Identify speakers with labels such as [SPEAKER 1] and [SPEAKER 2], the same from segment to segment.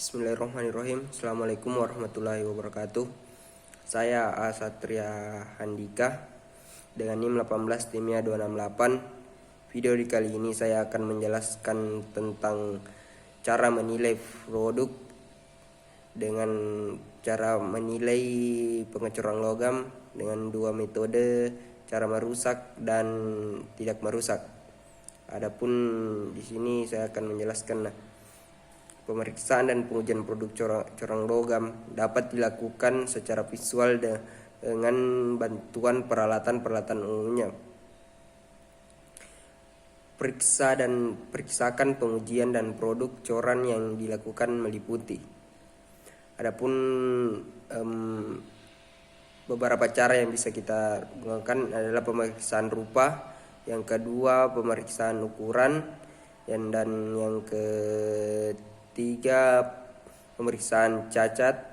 [SPEAKER 1] Bismillahirrahmanirrahim. Assalamualaikum warahmatullahi wabarakatuh. Saya Satria Handika dengan NIM 18 Timia 268. Video di kali ini saya akan menjelaskan tentang cara menilai produk dengan cara menilai pengecoran logam dengan dua metode, cara merusak dan tidak merusak. Adapun di sini saya akan menjelaskan pemeriksaan dan pengujian produk corang logam dapat dilakukan secara visual dengan bantuan peralatan-peralatan umumnya. Periksakan pengujian dan produk coran yang dilakukan meliputi. Adapun beberapa cara yang bisa kita gunakan adalah pemeriksaan rupa, yang kedua pemeriksaan ukuran, dan yang ketiga pemeriksaan cacat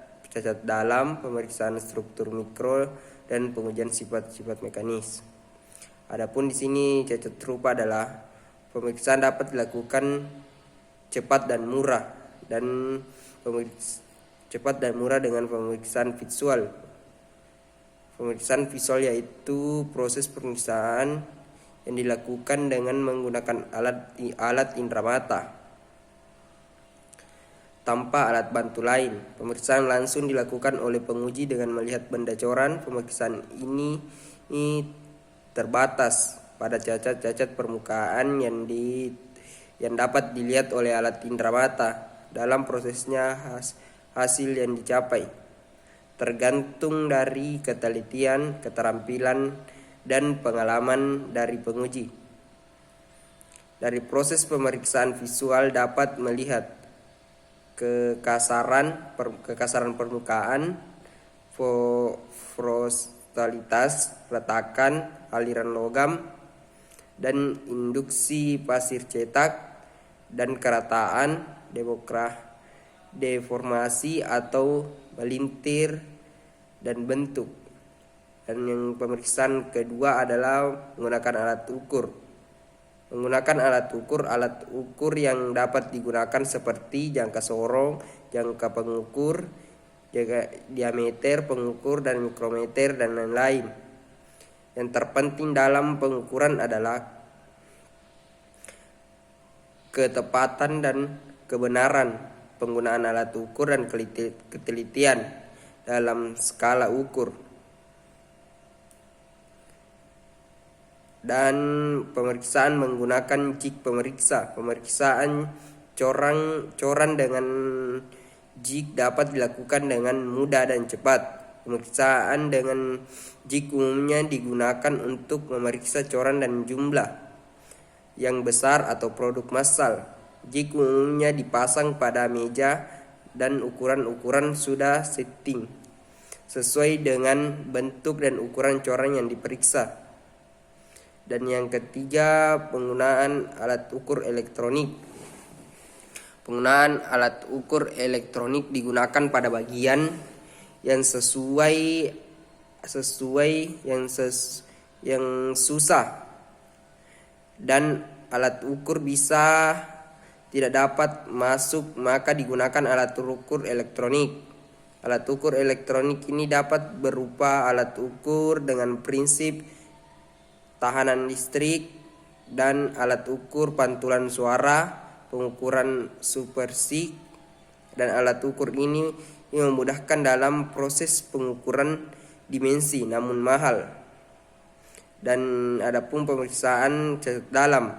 [SPEAKER 1] dalam, pemeriksaan struktur mikro, dan pengujian sifat-sifat mekanis. Adapun di sini cacat rupa adalah pemeriksaan dapat dilakukan cepat dan murah dengan pemeriksaan visual. Pemeriksaan visual yaitu proses pemeriksaan yang dilakukan dengan menggunakan alat indera mata tanpa alat bantu lain. Pemeriksaan langsung dilakukan oleh penguji dengan melihat benda coran. Pemeriksaan ini terbatas pada cacat permukaan yang dapat dilihat oleh alat indera mata. Dalam prosesnya hasil yang dicapai tergantung dari ketelitian, keterampilan, dan pengalaman dari penguji. Dari proses pemeriksaan visual dapat melihat kekasaran permukaan, porositas, retakan, aliran logam, dan induksi pasir cetak, dan kerataan, deformasi atau melintir, dan bentuk. Dan yang pemeriksaan kedua adalah menggunakan alat ukur. Alat ukur yang dapat digunakan seperti jangka sorong, jangka pengukur, diameter pengukur, dan mikrometer, dan lain-lain. Yang terpenting dalam pengukuran adalah ketepatan dan kebenaran penggunaan alat ukur dan ketelitian dalam skala ukur. Dan pemeriksaan menggunakan jig pemeriksa. Pemeriksaan coran dengan jig dapat dilakukan dengan mudah dan cepat. Pemeriksaan dengan jig umumnya digunakan untuk memeriksa coran dan jumlah yang besar atau produk massal. Jig umumnya dipasang pada meja dan ukuran sudah setting sesuai dengan bentuk dan ukuran coran yang diperiksa. Dan yang ketiga, penggunaan alat ukur elektronik. Penggunaan alat ukur elektronik digunakan pada bagian yang yang susah, dan alat ukur bisa tidak dapat masuk, maka digunakan alat ukur elektronik. Alat ukur elektronik ini dapat berupa alat ukur dengan prinsip tahanan listrik, dan alat ukur pantulan suara, pengukuran supersik, dan alat ukur ini memudahkan dalam proses pengukuran dimensi namun mahal. Dan adapun pemeriksaan cacat dalam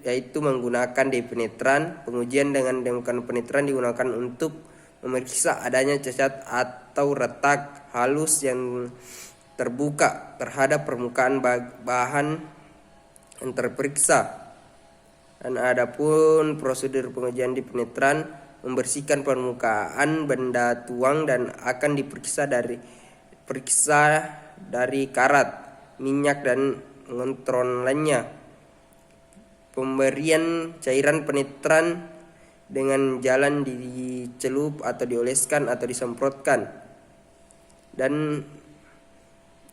[SPEAKER 1] yaitu menggunakan depenetran. Pengujian dengan penetran digunakan untuk memeriksa adanya cacat atau retak halus yang terbuka terhadap permukaan bahan yang terperiksa. Dan adapun prosedur pengujian depenetran membersihkan permukaan benda tuang dan akan diperiksa dari karat, minyak, dan ngeutron lainnya. Pemberian cairan penetran dengan jalan dicelup atau dioleskan atau disemprotkan. Dan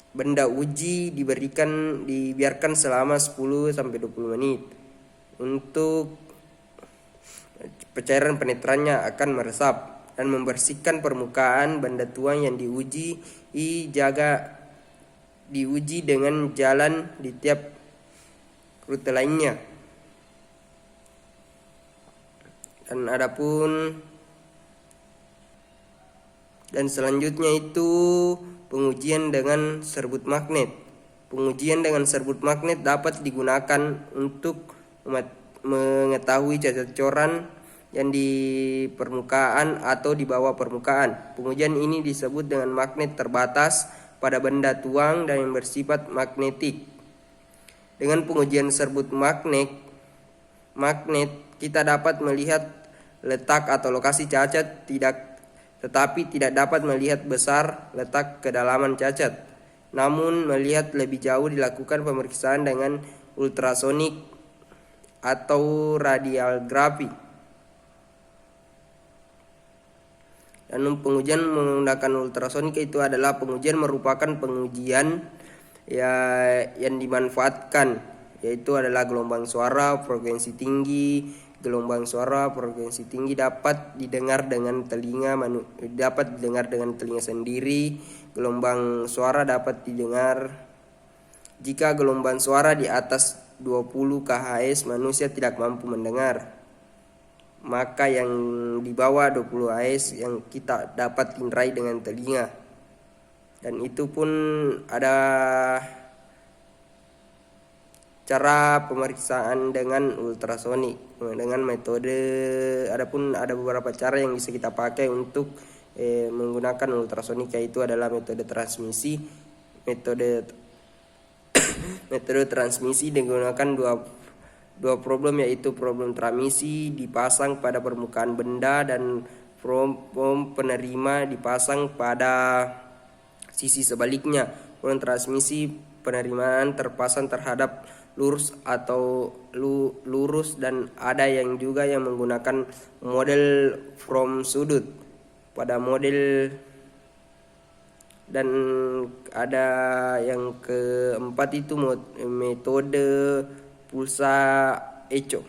[SPEAKER 1] benda uji dibiarkan selama 10-20 menit. Untuk cairan penetrannya akan meresap dan membersihkan permukaan benda tuang yang diuji dengan jalan di tiap rute lainnya. Dan selanjutnya itu pengujian dengan serbut magnet. Pengujian dengan serbut magnet dapat digunakan untuk mengetahui cacat coran yang di permukaan atau di bawah permukaan. Pengujian ini disebut dengan magnet terbatas pada benda tuang dan yang bersifat magnetik. Dengan pengujian serbut magnet kita dapat melihat letak atau lokasi cacat, tetapi tidak dapat melihat besar letak kedalaman cacat. Namun melihat lebih jauh dilakukan pemeriksaan dengan ultrasonik atau radiografi. Dan pengujian menggunakan ultrasonik itu adalah merupakan pengujian yang dimanfaatkan, yaitu adalah gelombang suara frekuensi tinggi. Gelombang suara frekuensi tinggi dapat didengar dengan telinga sendiri. Gelombang suara dapat didengar jika gelombang suara di atas 20 kHz manusia tidak mampu mendengar. Maka yang di bawah 20 Hz yang kita dapat indrai dengan telinga. Dan itu pun ada cara pemeriksaan dengan ultrasonik dengan metode. Ada beberapa cara yang bisa kita pakai untuk menggunakan ultrasonik, yaitu adalah metode transmisi. Metode transmisi digunakan dua problem, yaitu problem transmisi dipasang pada permukaan benda dan problem penerima dipasang pada sisi sebaliknya. Problem transmisi penerimaan terpasang terhadap lurus atau lurus, dan ada yang juga yang menggunakan model from sudut pada model. Dan ada yang keempat itu metode pulsa echo.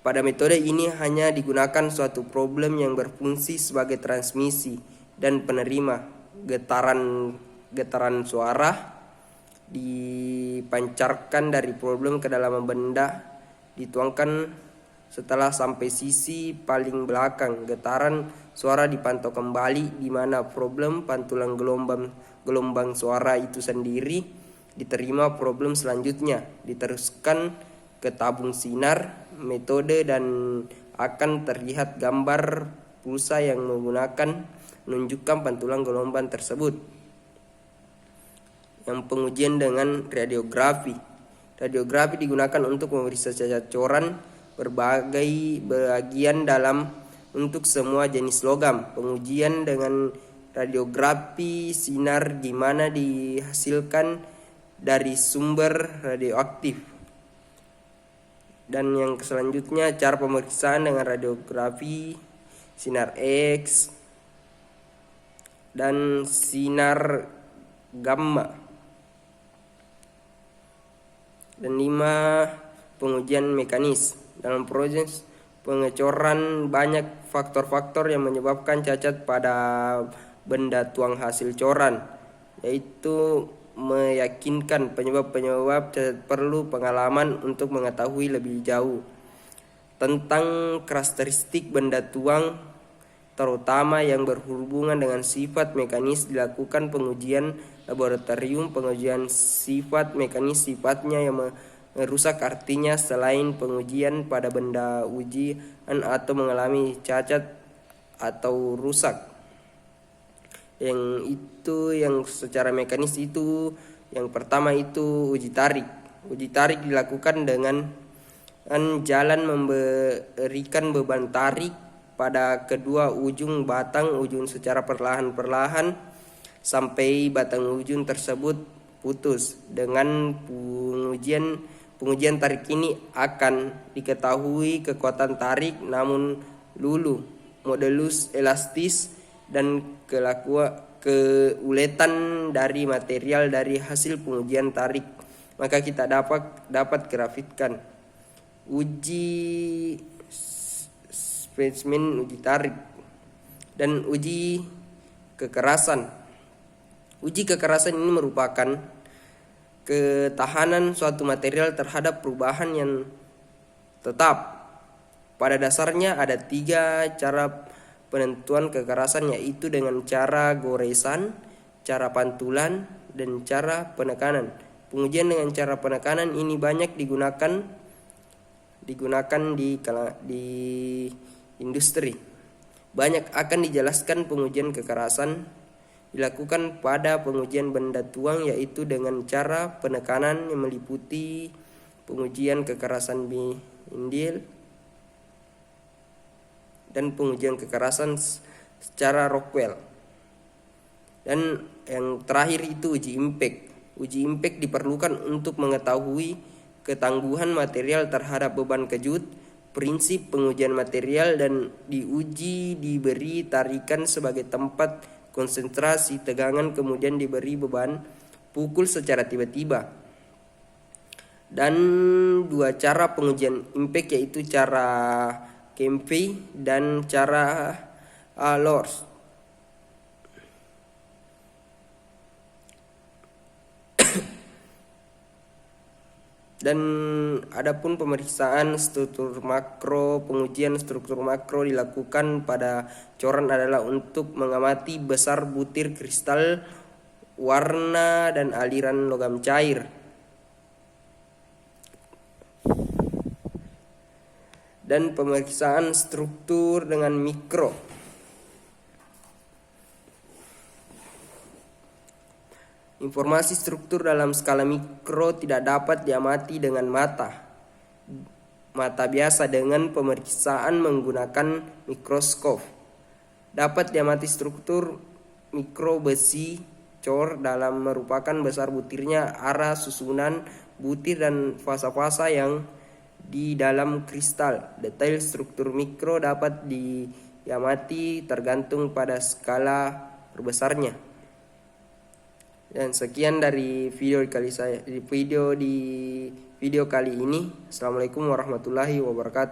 [SPEAKER 1] Pada metode ini hanya digunakan suatu problem yang berfungsi sebagai transmisi dan penerima. Getaran suara dipancarkan dari problem ke dalam benda, dituangkan setelah sampai sisi paling belakang. Getaran suara dipantau kembali, di mana problem pantulan gelombang suara itu sendiri diterima problem selanjutnya, diteruskan ke tabung sinar metode dan akan terlihat gambar pulsa yang menunjukkan pantulan gelombang tersebut. Yang pengujian dengan radiografi. Radiografi digunakan untuk memeriksa cacat coran berbagai bagian dalam untuk semua jenis logam. Pengujian dengan radiografi sinar di mana dihasilkan dari sumber radioaktif. Dan yang selanjutnya cara pemeriksaan dengan radiografi sinar X dan sinar gamma. Dan 5, pengujian mekanis. Dalam proses pengecoran banyak faktor-faktor yang menyebabkan cacat pada benda tuang hasil coran, yaitu meyakinkan penyebab cacat perlu pengalaman untuk mengetahui lebih jauh tentang karakteristik benda tuang, terutama yang berhubungan dengan sifat mekanis. Dilakukan pengujian laboratorium. Pengujian sifat mekanis sifatnya yang merusak, artinya selain pengujian pada benda ujian atau mengalami cacat atau rusak. Yang secara mekanis itu yang pertama itu uji tarik. Uji tarik dilakukan dengan jalan memberikan beban tarik pada kedua ujung batang ujung secara perlahan-perlahan sampai batang ujung tersebut putus. Dengan pengujian tarik ini akan diketahui kekuatan tarik, namun modulus elastis dan keuletan dari material dari hasil pengujian tarik. Maka kita dapat grafikkan. Uji spesimen uji tarik, dan uji kekerasan. Uji kekerasan ini merupakan ketahanan suatu material terhadap perubahan yang tetap. Pada dasarnya ada 3 cara penentuan kekerasan, yaitu dengan cara goresan, cara pantulan, dan cara penekanan. Pengujian dengan cara penekanan ini banyak digunakan di industri. Banyak akan dijelaskan pengujian kekerasan dilakukan pada pengujian benda tuang, yaitu dengan cara penekanan yang meliputi pengujian kekerasan bindil dan pengujian kekerasan secara Rockwell. Dan yang terakhir itu uji impact. Uji impact diperlukan untuk mengetahui ketangguhan material terhadap beban kejut. Prinsip pengujian material dan diuji diberi tarikan sebagai tempat konsentrasi tegangan, kemudian diberi beban pukul secara tiba-tiba. Dan 2 cara pengujian impact, yaitu cara Kempfey dan cara Lors. Dan adapun pemeriksaan struktur makro, pengujian struktur makro dilakukan pada coran adalah untuk mengamati besar butir kristal, warna, dan aliran logam cair. Dan pemeriksaan struktur dengan mikro. Informasi struktur dalam skala mikro tidak dapat diamati dengan mata biasa dengan pemeriksaan menggunakan mikroskop. Dapat diamati struktur mikro besi cor dalam merupakan besar butirnya, arah susunan butir, dan fasa-fasa yang di dalam kristal. Detail struktur mikro dapat diamati tergantung pada skala terbesarnya. Dan sekian dari video kali ini. Assalamualaikum warahmatullahi wabarakatuh.